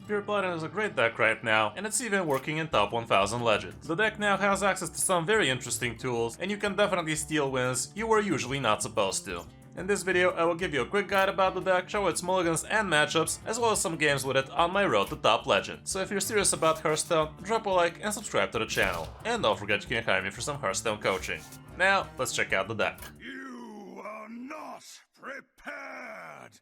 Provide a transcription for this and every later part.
Pure Paladin is a great deck right now, and it's even working in top 1000 Legends. The deck now has access to some very interesting tools, and you can definitely steal wins you were usually not supposed to. In this video, I will give you a quick guide about the deck, show its mulligans and matchups, as well as some games with it on my road to top legend. So if you're serious about Hearthstone, drop a like and subscribe to the channel. And don't forget you can hire me for some Hearthstone coaching. Now, let's check out the deck. You are not prepared!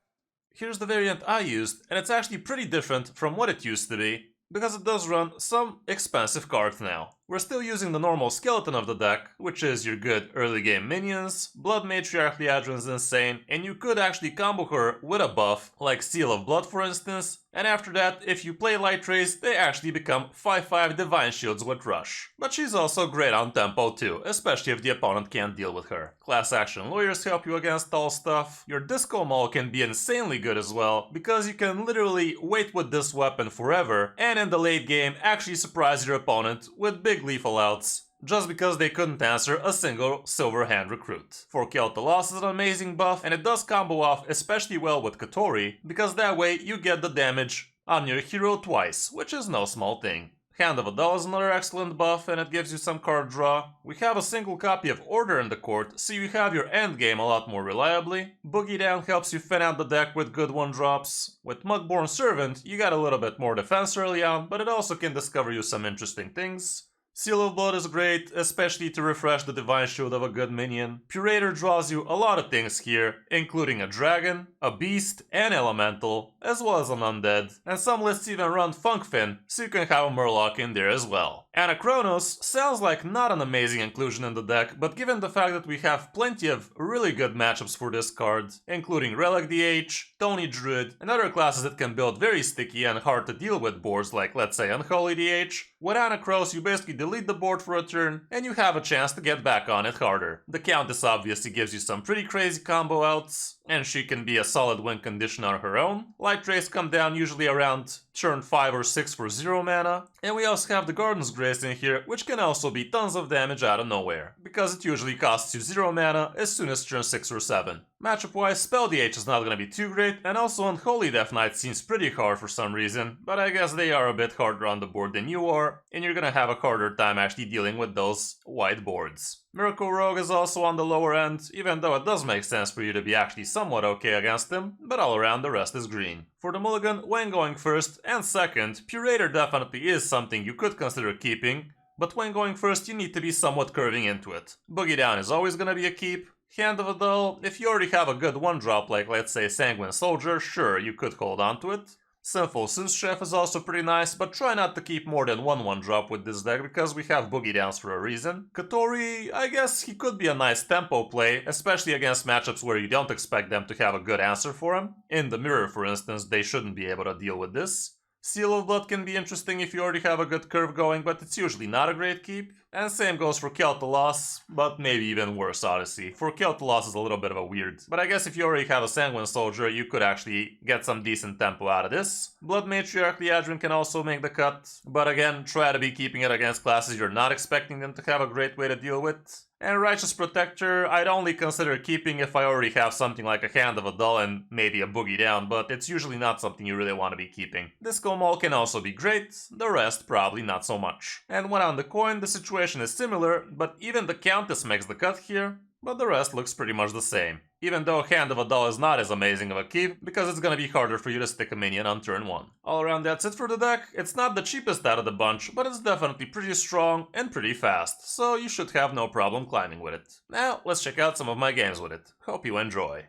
Here's the variant I used, and it's actually pretty different from what it used to be, because it does run some expensive cards now. We're still using the normal skeleton of the deck, which is your good early game minions. Blood Matriarch Liadrin's insane, and you could actually combo her with a buff, like Seal of Blood for instance, and after that, if you play Light Rays, they actually become 5/5 Divine Shields with Rush. But she's also great on tempo too, especially if the opponent can't deal with her. Class Action Lawyers help you against all stuff. Your Disco Maul can be insanely good as well, because you can literally wait with this weapon forever, and in the late game actually surprise your opponent with big lethal outs, just because they couldn't answer a single Silver Hand recruit. For Kill to Loss is an amazing buff, and it does combo off especially well with Katori, because that way you get the damage on your hero twice, which is no small thing. Hand of Adal is another excellent buff, and it gives you some card draw. We have a single copy of Order in the court, so you have your endgame a lot more reliably. Boogie Down helps you thin out the deck with good 1-drops. With Mugborn Servant, you got a little bit more defense early on, but it also can discover you some interesting things. Seal of Blood is great, especially to refresh the Divine Shield of a good minion. Purator draws you a lot of things here, including a dragon, a beast, and elemental, as well as an undead. And some lists even run Funkfin, so you can have a Murloc in there as well. Anachronos sounds like not an amazing inclusion in the deck, but given the fact that we have plenty of really good matchups for this card, including Relic DH, Tony Druid, and other classes that can build very sticky and hard to deal with boards like, let's say, Unholy DH, with Anachronos you basically delete the board for a turn, and you have a chance to get back on it harder. The Countess obviously gives you some pretty crazy combo outs, and she can be a solid win condition on her own. Light Rays come down usually around turn 5 or 6 for 0 mana, and we also have the Garden's Grace in here, which can also be tons of damage out of nowhere, because it usually costs you 0 mana as soon as turn 6 or 7. Matchup wise, Spell DH is not gonna be too great, and also Unholy Death Knight seems pretty hard for some reason, but I guess they are a bit harder on the board than you are, and you're gonna have a harder time actually dealing with those white boards. Miracle Rogue is also on the lower end, even though it does make sense for you to be actually somewhat okay against him, but all around the rest is green. For the mulligan, when going first and second, Purator definitely is something you could consider keeping, but when going first you need to be somewhat curving into it. Boogie Down is always gonna be a keep. Hand of Adal, if you already have a good 1-drop like let's say Sanguine Soldier, sure, you could hold on to it. Sinful Sous Chef is also pretty nice, but try not to keep more than one 1-drop with this deck because we have Boogie Downs for a reason. Katori, I guess he could be a nice tempo play, especially against matchups where you don't expect them to have a good answer for him. In the mirror, for instance, they shouldn't be able to deal with this. Seal of Blood can be interesting if you already have a good curve going, but it's usually not a great keep. And same goes for Kill to Loss, but maybe even worse, Odyssey. For Kill to Loss is a little bit of a weird, but I guess if you already have a Sanguine Soldier, you could actually get some decent tempo out of this. Blood Matriarch Liadrin can also make the cut, but again, try to be keeping it against classes you're not expecting them to have a great way to deal with. And Righteous Protector, I'd only consider keeping if I already have something like a Hand of Adal and maybe a Boogie Down, but it's usually not something you really want to be keeping. Disco Maul can also be great, the rest probably not so much. And when on the coin, the situation is similar, but even the Countess makes the cut here, but the rest looks pretty much the same. Even though Hand of Adal is not as amazing of a keep, because it's gonna be harder for you to stick a minion on turn 1. All around that's it for the deck. It's not the cheapest out of the bunch, but it's definitely pretty strong and pretty fast, so you should have no problem climbing with it. Now, let's check out some of my games with it. Hope you enjoy.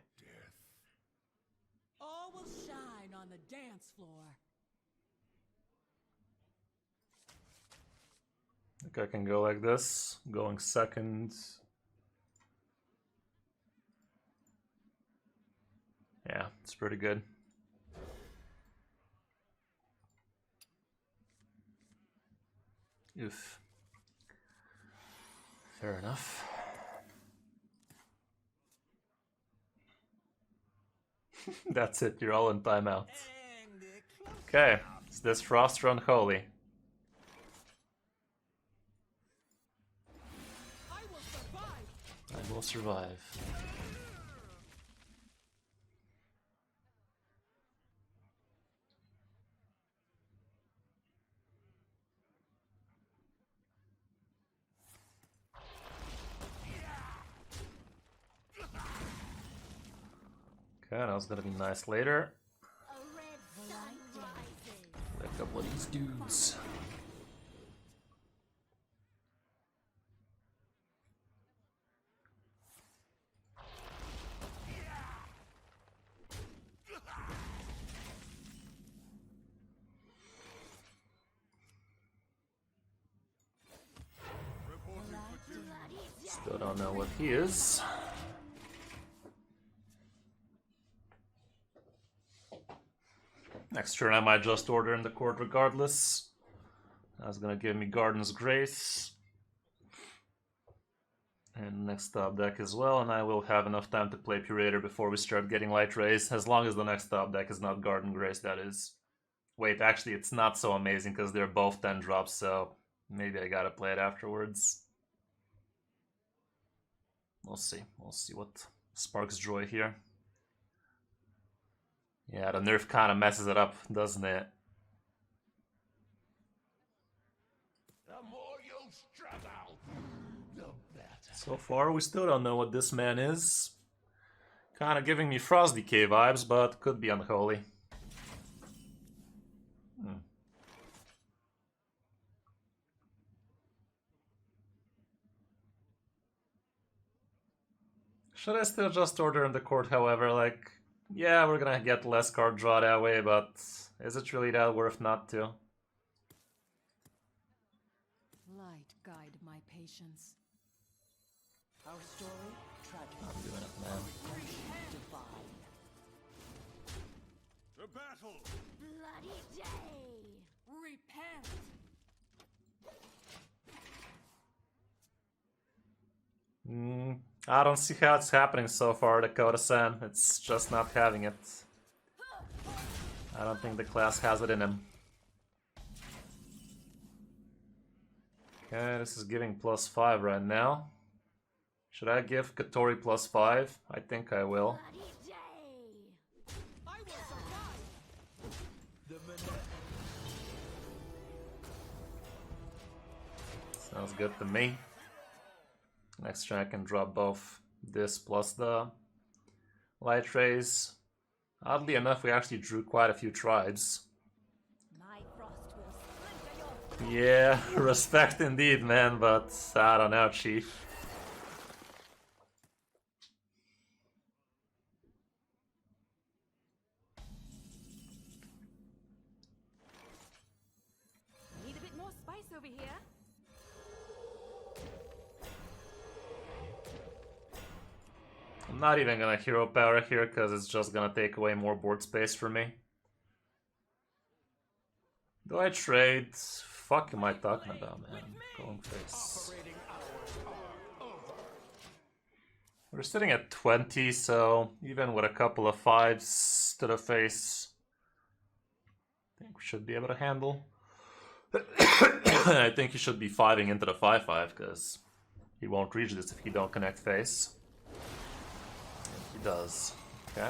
All will shine on the dance floor. I think I can go like this, going second. Yeah, it's pretty good. Oof. Fair enough. That's it, you're all in timeout. Okay, it's this Frost Run Holy. I will survive. Okay, that was gonna be nice later. A red sun rises. A couple of these dudes. Still don't know what he is. Next turn I might just order in the court regardless. That's gonna give me Garden's Grace. And next top deck as well, and I will have enough time to play Purator before we start getting Light Rays, as long as the next top deck is not Garden Grace, that is. Wait, actually it's not so amazing because they're both 10 drops, so maybe I gotta play it afterwards. We'll see what sparks joy here. Yeah, the nerf kind of messes it up, doesn't it? The more you struggle, the better. So far, we still don't know what this man is. Kind of giving me Frost Decay vibes, but could be unholy. Should I still just order in the court, however? Like, yeah, we're gonna get less card draw that way, but is it really that worth not to? Light guide my patience. Our story, tragic. I'm doing it, man. Divine. To battle! Bloody day! Repent! I don't see how it's happening so far, Dakota-san. It's just not having it. I don't think the class has it in him. Okay, this is giving +5 right now. Should I give Katori +5? I think I will. Bloody day! I will survive! Sounds good to me. Next turn I can drop both this plus the Light Rays. Oddly enough, we actually drew quite a few tribes. My frost will splinter your Yeah, respect indeed, man, but I don't know, Chief. Need a bit more spice over here. I'm not even gonna hero power here because it's just gonna take away more board space for me. Do I trade? Fuck am I talking about, man? Going face. We're sitting at 20, so even with a couple of 5s to the face, I think we should be able to handle. I think he should be 5ing into the 5-5 because he won't reach this if he don't connect face. He does. Okay.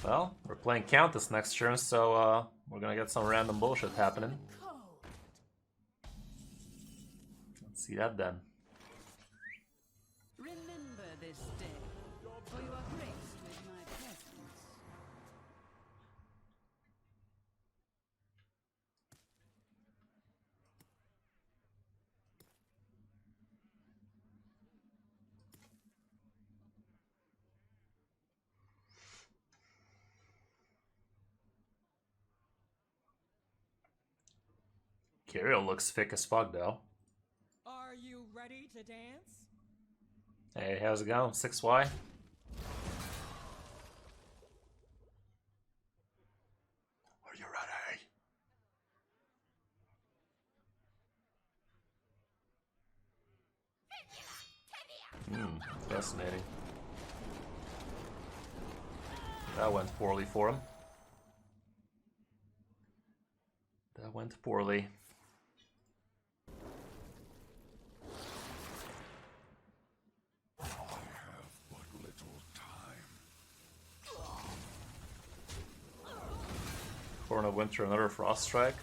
Well, we're playing Countess next turn, so we're gonna get some random bullshit happening. Let's see that then. Remember this day, for you are graced with my presence. Kirill looks thick as fuck, though. Are you ready to dance? Hey, how's it going? 6Y? Are you ready? Fascinating. That went poorly for him. That went poorly. I have but little time. Corn of Winter, another Frost Strike.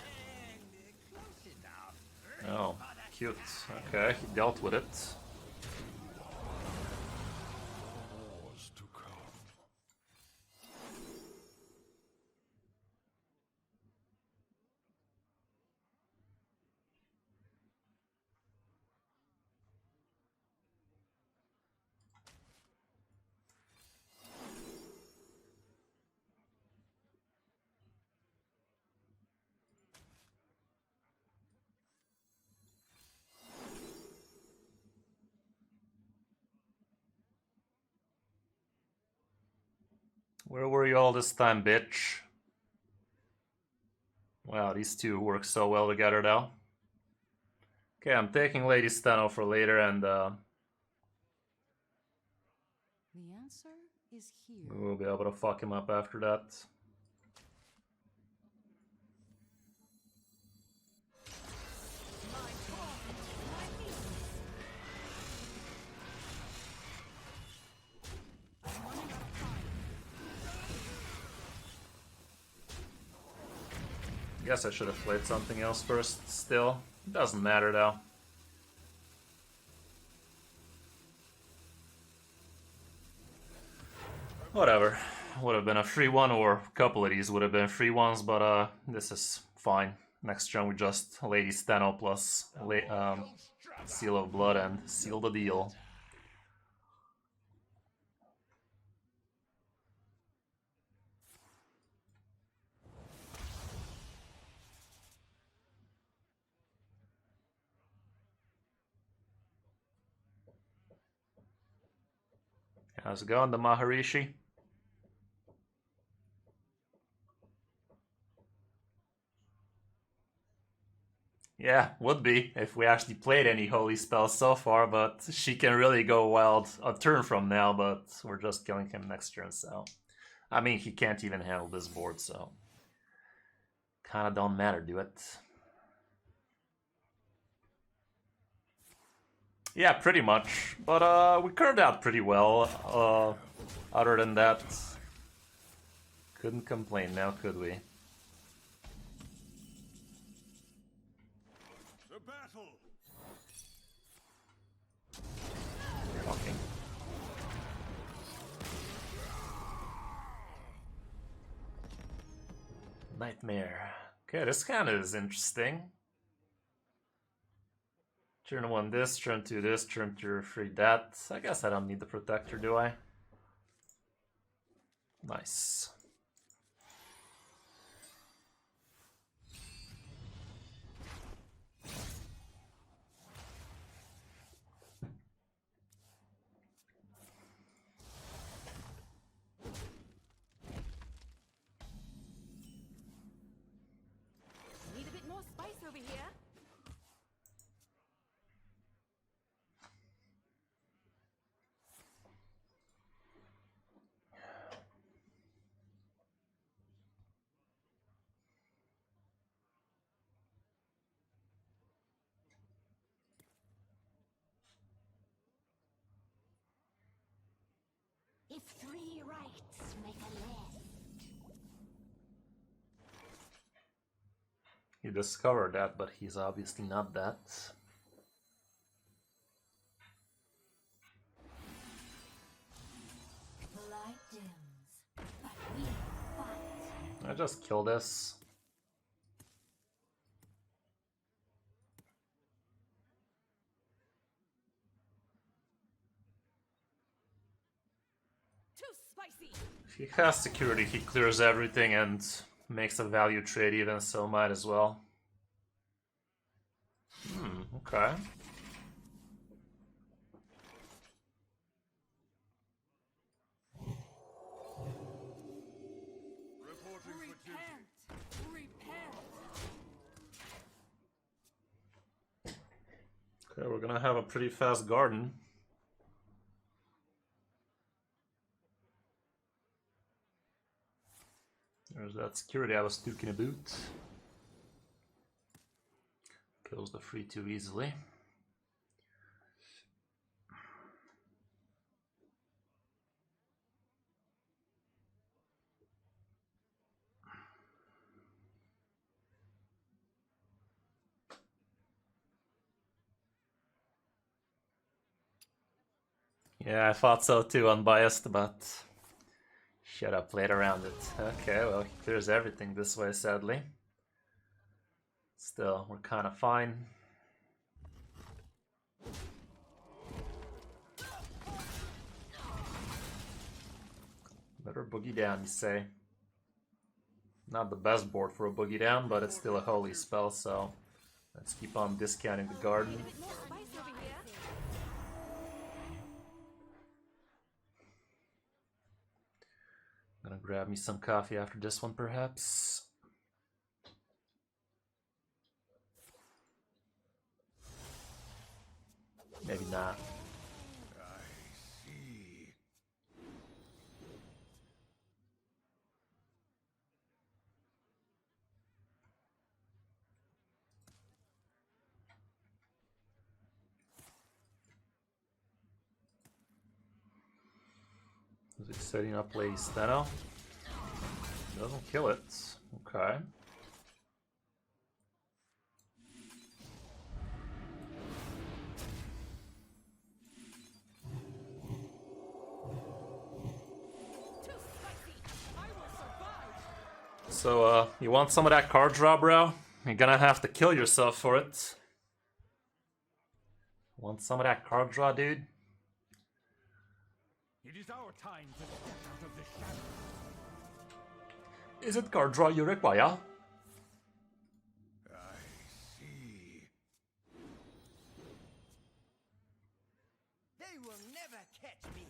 Oh, cute. Okay, he dealt with it. Where were you all this time, bitch? Wow, these two work so well together, though. Okay, I'm taking Lady Steno for later, and The answer is here. we'll be able to fuck him up after that. Guess I should have played something else first. Still, doesn't matter though. Whatever. Would have been a free one, or a couple of these would have been free ones, but this is fine. Next turn we just Lady Steno plus Seal of Blood and seal the deal. How's it going, the Maharishi? Yeah, would be if we actually played any holy spells so far, but she can really go wild a turn from now, but we're just killing him next turn, so... I mean, he can't even handle this board, so... Kinda don't matter, do it. Yeah, pretty much, but we turned out pretty well, other than that... Couldn't complain now, could we? Shocking. Nightmare. Okay, this kind of is interesting. Turn 1 this, turn 2 this, turn 3 that. I guess I don't need the protector, do I? Nice. Need a bit more spice over here. If 3 rights make a left. He discovered that, but he's obviously not that. The light dims, but we fight. I just kill this. Too spicy. If he has security, he clears everything and makes a value trade even, so might as well. Okay. Okay, we're gonna have a pretty fast garden. There's that security I was talking about. Kills the free too easily. Yeah, I thought so too, unbiased, but should have played around it. Okay, well, he clears everything this way, sadly. Still, we're kind of fine. Better boogie down, you say. Not the best board for a boogie down, but it's still a holy spell, so let's keep on discounting the garden. Need a bit more spice over here. Gonna grab me some coffee after this one, perhaps. Maybe not. I see. Is it setting up a Steno? Doesn't kill it. Okay. So, you want some of that card draw, bro? You're gonna have to kill yourself for it. Want some of that card draw, dude? It is our time to step out of the shadows. Is it card draw you require? I see. They will never catch me.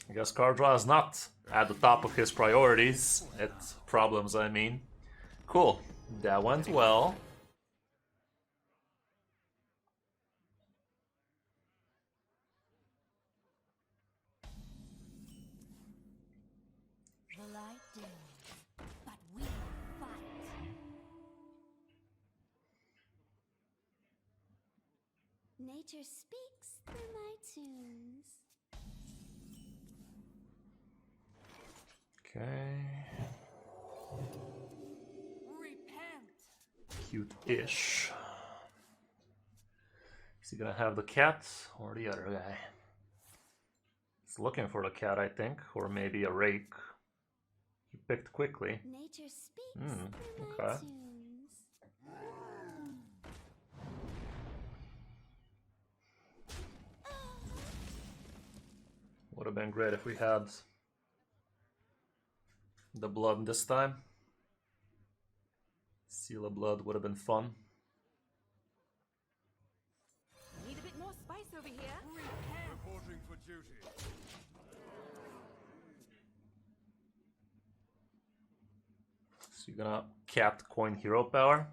I guess card draw is not at the top of his priorities. It's problems, I mean. Cool. That went well. The light dims, but we fight. Nature speaks through my tunes. Okay. Repent. Cute-ish. Is he gonna have the cat or the other guy? He's looking for the cat, I think, or maybe a rake. He picked quickly. Nature speaks Hmm, through my okay. tunes. Would have been great if we had the blood this time. Seal of blood would have been fun. Need a bit more spice over here. Reporting for duty. So you're gonna cat coin hero power.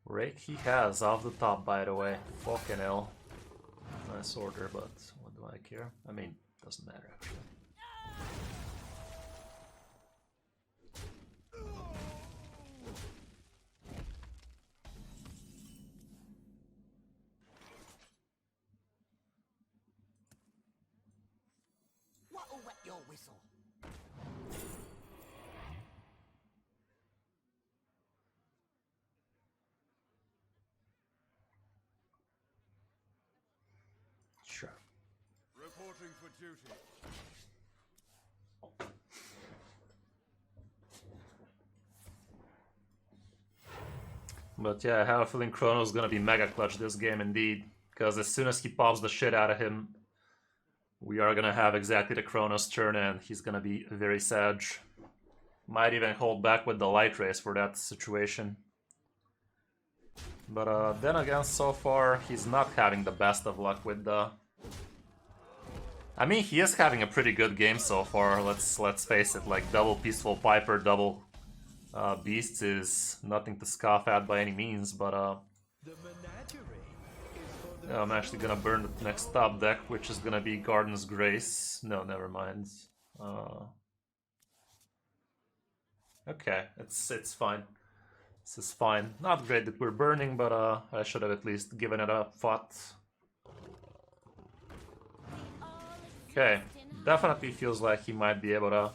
Rake he has off the top, by the way. Fucking hell. Nice order, but what do I care? I mean, doesn't matter actually. What'll wet your whistle? Sure. Reporting for duty. But yeah, I have a feeling Chrono's gonna be mega clutch this game indeed. Because as soon as he pops the shit out of him, we are gonna have exactly the Chronos turn and he's gonna be very sad. Might even hold back with the light race for that situation. But then again, so far, he's not having the best of luck with the... I mean, he is having a pretty good game so far, let's face it, like double Peaceful Piper, double Beasts is nothing to scoff at by any means, but yeah, I'm actually gonna burn the next top deck, which is gonna be Garden's Grace. No, never mind. Okay, it's fine. This is fine. Not great that we're burning, but I should have at least given it a thought. Okay, definitely feels like he might be able to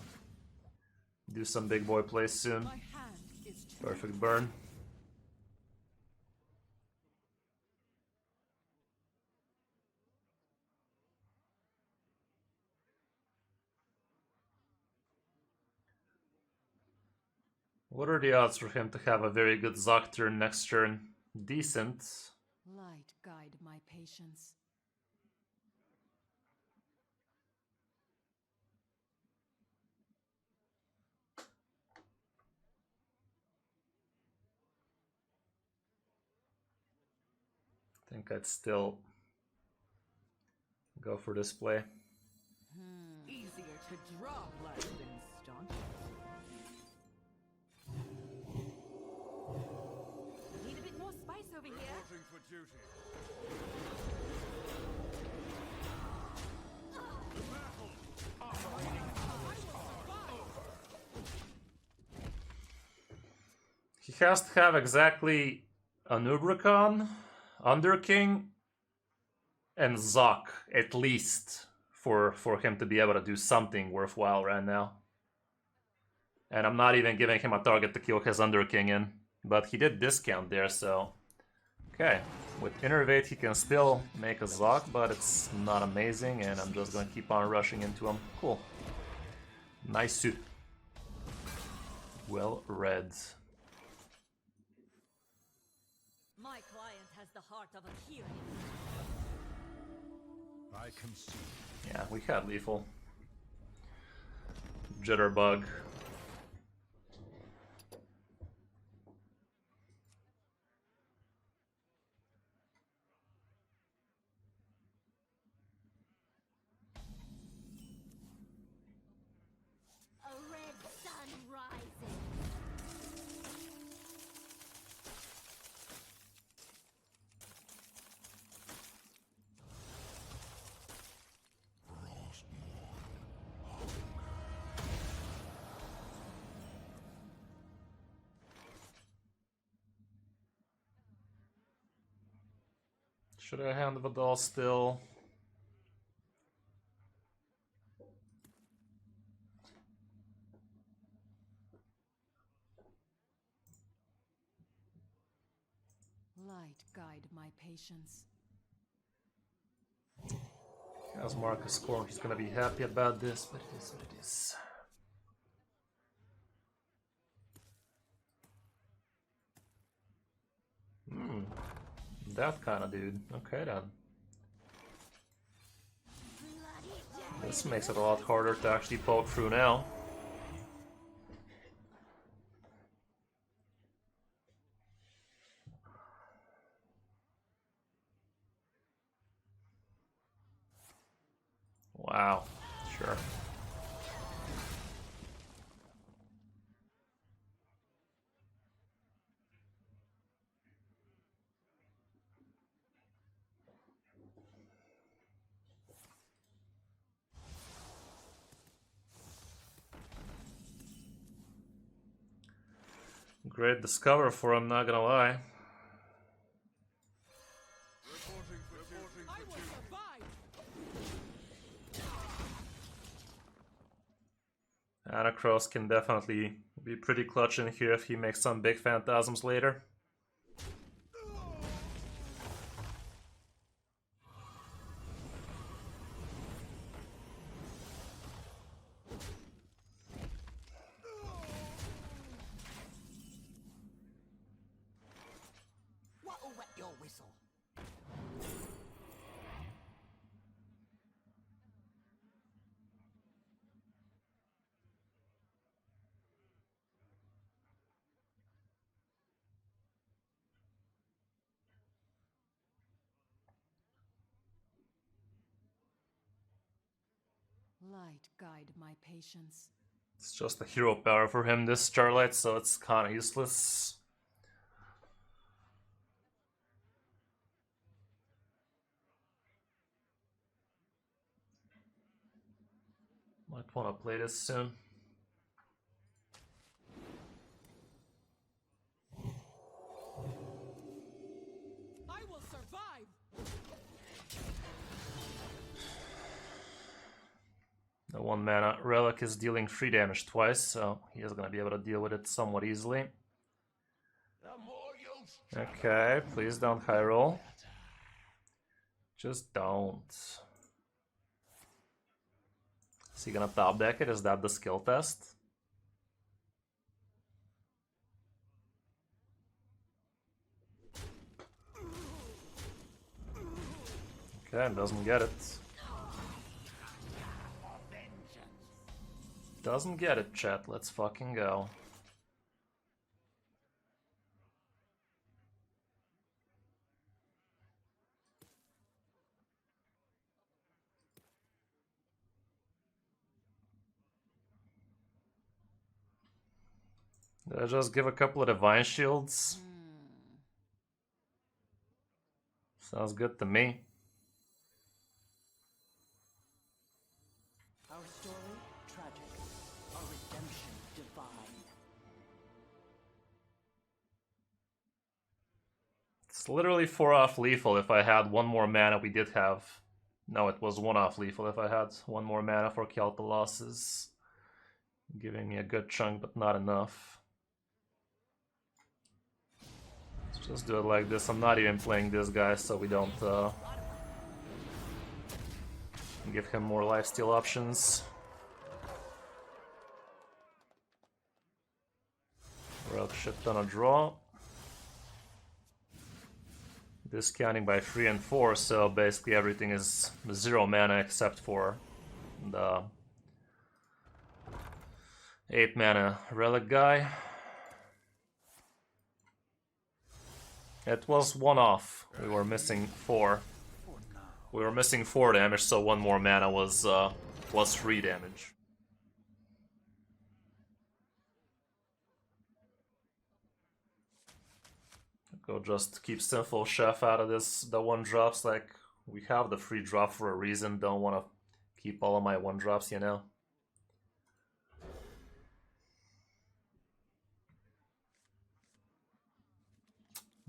do some big boy plays soon. My hand is too Perfect burn. What are the odds for him to have a very good Zoc turn next turn? Decent. light guide my patience. I think I'd still go for this play. Easier to draw blood than duty. He has to have exactly an Ubricon, Underking, and Zoc, at least, for him to be able to do something worthwhile right now. And I'm not even giving him a target to kill his Underking in. But he did discount there, so... Okay, with Innervate he can still make a Zoc, but it's not amazing, and I'm just gonna keep on rushing into him. Cool. Nice suit. Well read. My client has the heart of a hero. I can see. Yeah, we had lethal. Jitterbug. A red sun rises. Should I hand the doll still? Light guide my patience. As Marcus score, he's gonna be happy about this, but it is what it is. That kind of dude. Okay then. This makes it a lot harder to actually poke through now. Wow. Sure. Great discover for him, not gonna lie. Reporting for duty. Anacross can definitely be pretty clutch in here if he makes some big phantasms later. What'll wet your whistle? Light guide my patience. It's just a hero power for him, this Starlight, so it's kinda useless. Might wanna play this soon. I will survive. The 1-mana Relic is dealing 3 damage twice, so he is gonna be able to deal with it somewhat easily. Okay, please don't high roll. Just don't. Is he gonna top deck it? Is that the skill test? Okay, doesn't get it. Doesn't get it, chat. Let's fucking go. Did I just give a couple of divine shields? Sounds good to me. Our story, tragic. Our redemption, divine. It's literally 4 off lethal if I had one more mana. We did have... No, it was 1 off lethal if I had one more mana for Kill the Losses. Giving me a good chunk, but not enough. Let's just do it like this. I'm not even playing this guy, so we don't give him more lifesteal options. We're out shit ton of draw. Discounting by 3 and 4, so basically everything is 0 mana except for the 8 mana relic guy. It was 1 off. We were missing 4. We were missing 4 damage, so 1 more mana was plus 3 damage. Go just keep Sinful Chef out of this, the 1-drops. Like, we have the free drop for a reason. Don't want to keep all of my 1-drops, you know?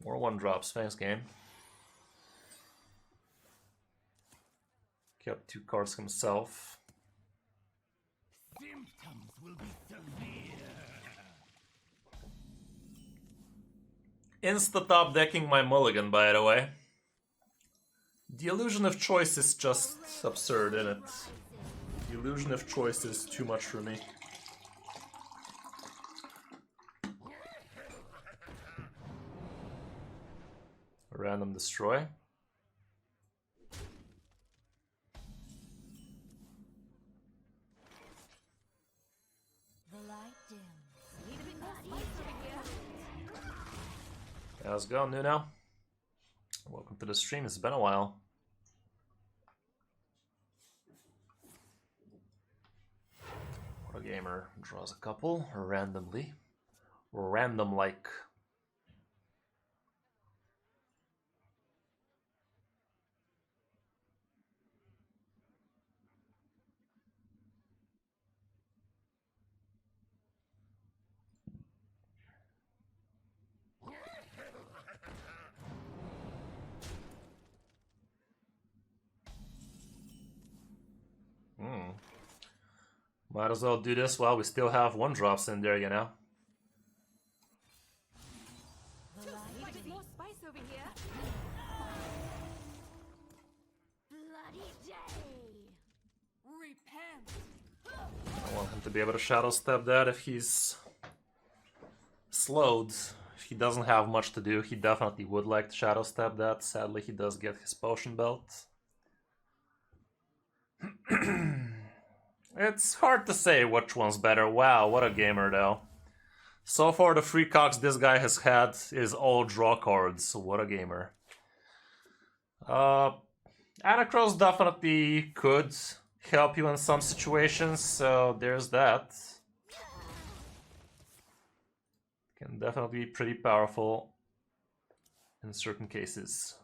More 1-drops, thanks game. Kept 2 cards himself. Symptoms will be severe. Insta-top decking my mulligan, by the way. The illusion of choice is just absurd, isn't it? The illusion of choice is too much for me. Random destroy. The light dims. Yeah, let's go, Nuno. Welcome to the stream, it's been a while. What a gamer draws a couple randomly. Random like. Might as well do this while we still have 1-drops in there, you know? Need a bit more spice over here. Bloody day. Repent. I want him to be able to Shadow Step that if he's slowed. If he doesn't have much to do, he definitely would like to Shadow Step that. Sadly, he does get his Potion Belt. It's hard to say which one's better. Wow, what a gamer though. So far the 3 cocks this guy has had is all draw cards. What a gamer. Anacross definitely could help you in some situations, so there's that. Can definitely be pretty powerful in certain cases.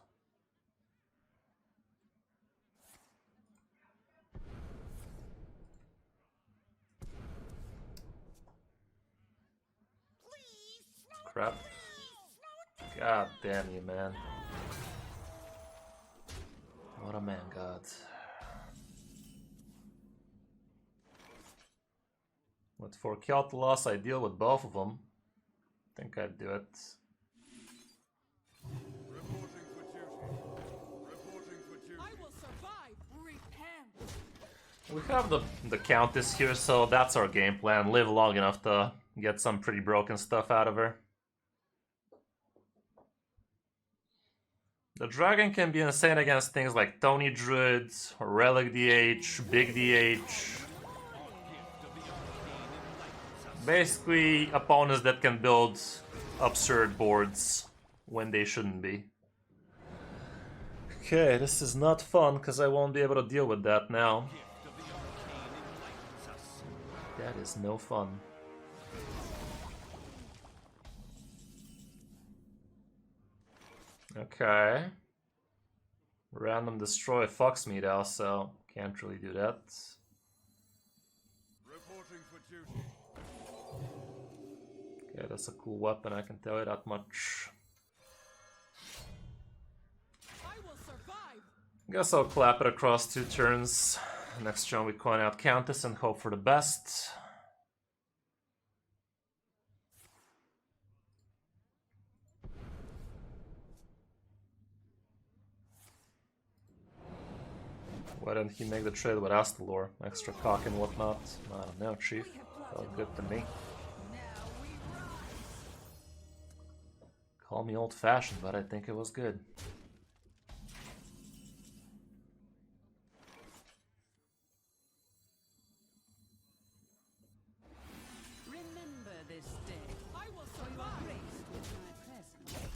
Crap. God damn you, man. What a man, God. With 4 Kelt loss, I deal with both of them. I think I'd do it. Reporting for duty. Reporting for duty. I will survive. Repent. We have the Countess here, so that's our game plan. Live long enough to get some pretty broken stuff out of her. The dragon can be insane against things like Tony Druid, Relic DH, Big DH. Basically, opponents that can build absurd boards when they shouldn't be. Okay, this is not fun because I won't be able to deal with that now. That is no fun. Okay. Random destroy fucks me though, so can't really do that. Reporting for duty. Okay, that's a cool weapon, I can tell you that much. I will survive. Guess I'll clap it across 2 turns. Next turn we coin out Countess and hope for the best. Why didn't he make the trade with Astalor? Extra cock and whatnot? I don't know, Chief. Felt good to me. Now we rise. Call me old-fashioned, but I think it was good. Remember this day. I will survive. Graced with my presence.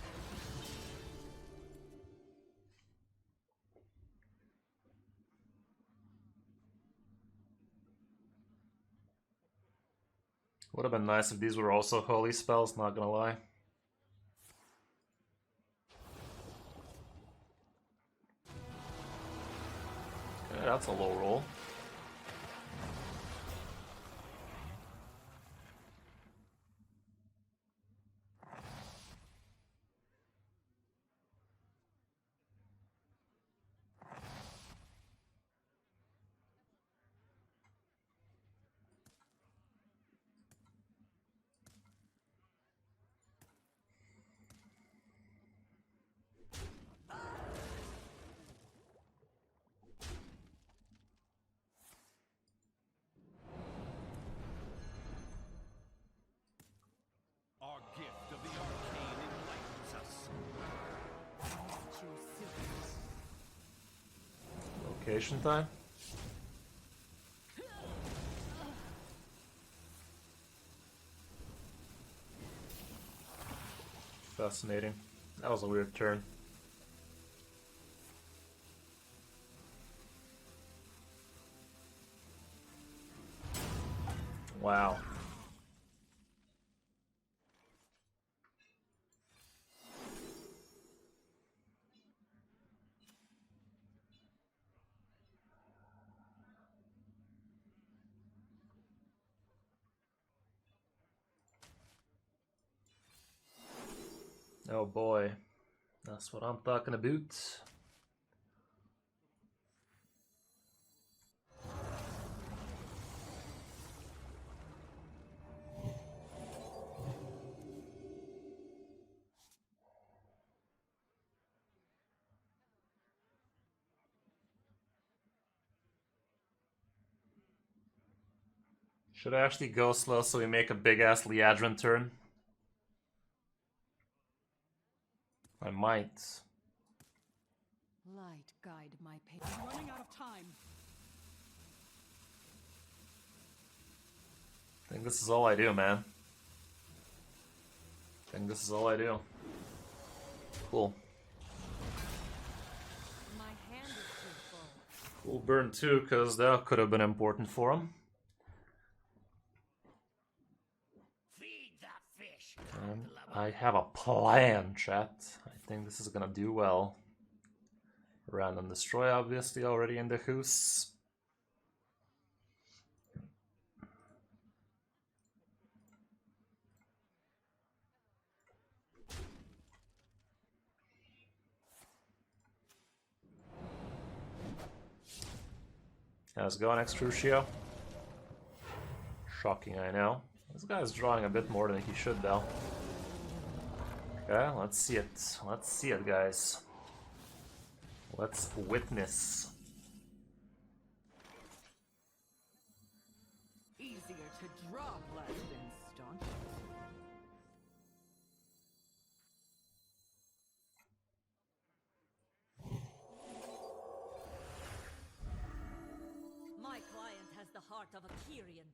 Would have been nice if these were also holy spells, not gonna lie. Okay, that's a low roll. Our gift of the arcane enlightens us. Location time. Fascinating. That was a weird turn. Wow. Oh boy. That's what I'm talking about. Should I actually go slow so we make a big ass Liadrin turn? I might. Light guide my path. I'm running out of time. I think this is all I do, man. I think this is all I do. Cool. My hand is too full. Cool burn too, because that could have been important for him. Feed that fish. I have a plan, chat. I think this is gonna do well. Random destroy, obviously, already in the hoose. How's it going, Extrucio? Shocking, I know. This guy's drawing a bit more than he should, though. Okay, let's see it. Let's see it, guys. Let's witness. Easier to draw blood than staunch. My client has the heart of a Kyrian.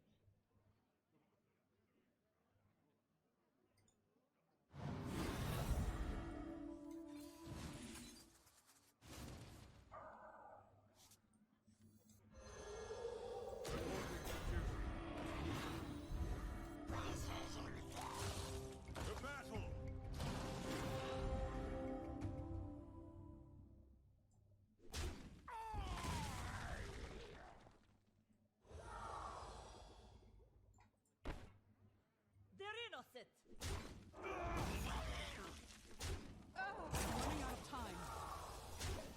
To battle! Running out of time.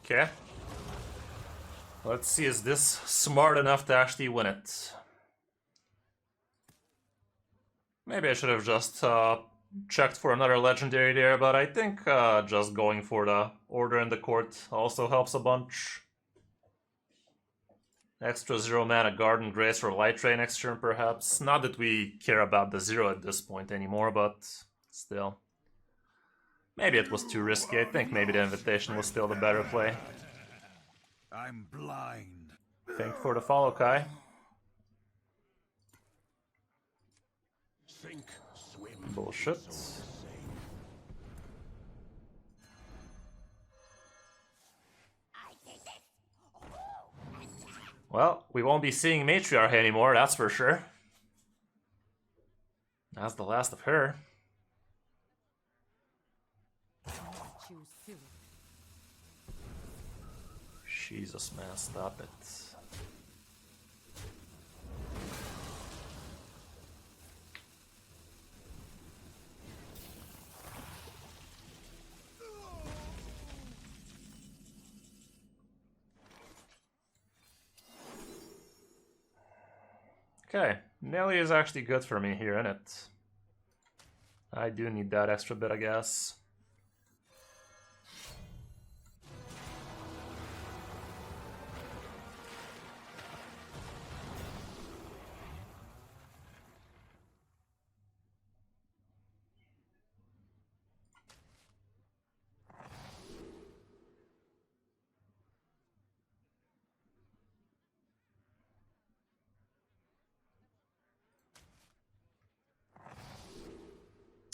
Okay. Let's see, is this smart enough to actually win it? Maybe I should have just checked for another legendary there, but I think just going for the order in the court also helps a bunch. Extra 0 mana Garden Grace or Light Ray next turn, perhaps. Not that we care about the 0 at this point anymore, but still. Maybe it was too risky. I think maybe the Invitation was still the better play. I'm blind. Thank you for the follow, Kai. Sink, swim. Bullshit. Well, we won't be seeing Matriarch anymore, that's for sure. That's the last of her. Choose soon. Jesus, man, stop it. Okay, melee is actually good for me here, isn't it? I do need that extra bit, I guess.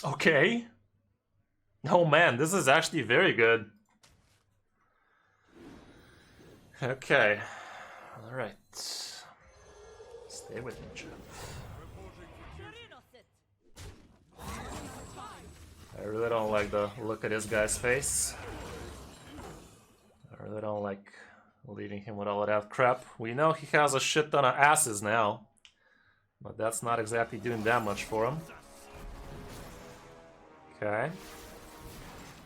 Okay. Oh man, this is actually very good. Okay. Alright. Stay with me, chat. I really don't like the look at this guy's face. I really don't like leaving him with all of that crap. We know he has a shit ton of asses now, but that's not exactly doing that much for him. Okay.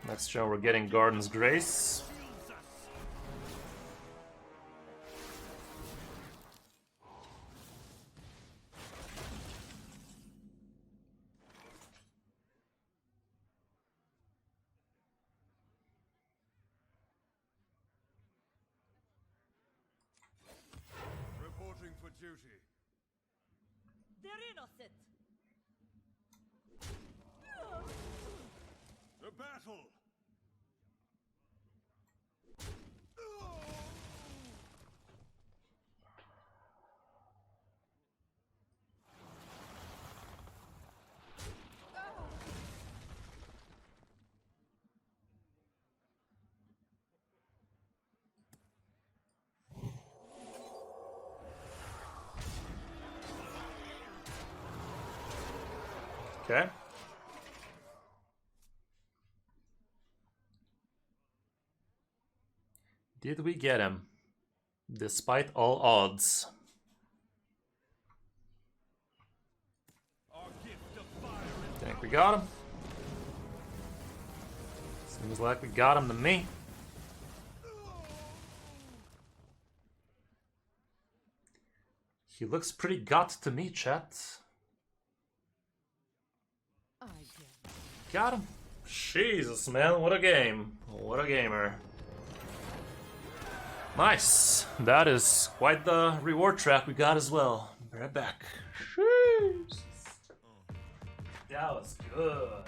Next turn we're getting Garden's Grace. Reporting for duty. The battle. Okay. Did we get him? Despite all odds. Think we got him? Seems like we got him to me. He looks pretty got to me, chat. I did. Got him. Jesus, man, what a game. What a gamer. Nice. That is quite the reward track we got as well. Be right back. Jeez. That was good.